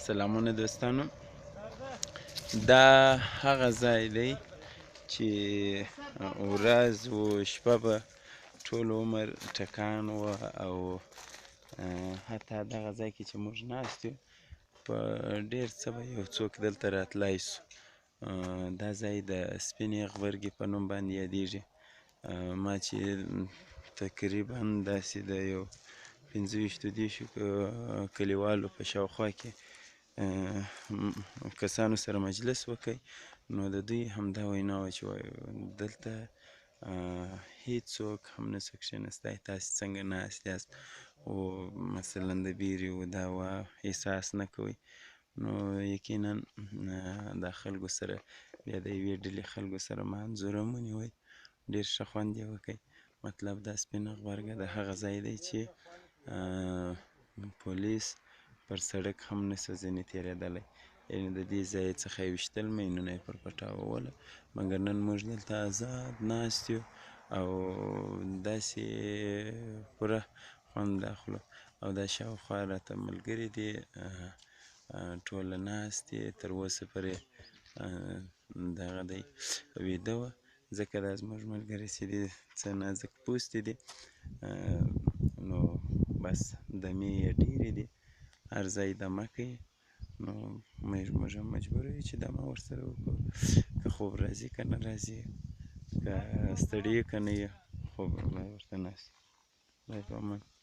سلامونه دوستانو، دا هغه ځای دی چې ورځ و شپه به ټول عمر ټکان و او حتی دغه ځای کې چې موږ ناست یو په ډېر څه به یو څوک دلته راتلی سو. دا ځای د سپینې غبرګې په نوم باندې یادیږي. ما چې تقریبا داسې د یو 15-20 کلیوالو په شاوخوا کې کسانو سره مجلس وکړ، نو د دوی همدا وینا وه چې دلته هېڅوک هم نسو کښېنستی، تاسې څنګه ناست یاست او مثلا د بیرې و دا وه احساس نه کوئ. نو یقینا دا خلکو سره بیا د یوې ډلې خلکو سره ما انځورم ونیوی، ډېر ښه خوند یې وکړ. مطلب دا سپینه غبرګه د هغه ځای دی چې پولیس پر سړک هم نسو ځینې تېرېدلی، یعنې د دې ځای څخه یې ویشتل ماینونه یې پر پټاووله، مګر نن موږ دلته ازاد ناست یو او داسې پوره خوند اخلو. او دا شاوخوا راته ملګري دي، ټوله ناست دي، تر اوسه پورې دغه دی ویده وه، ځکه دا زموږ ملګري چې دي څه نازک پوستي دي، نو بس دمې یې ډېرې دي، هر ځای دمه کوي. نو موږ هم مجبوره یو چې دمه ورسره وکړو، که خوب راځي که نه راځي، که ستړي یو که نه یو، خوب ورته ناست. خدای په امان.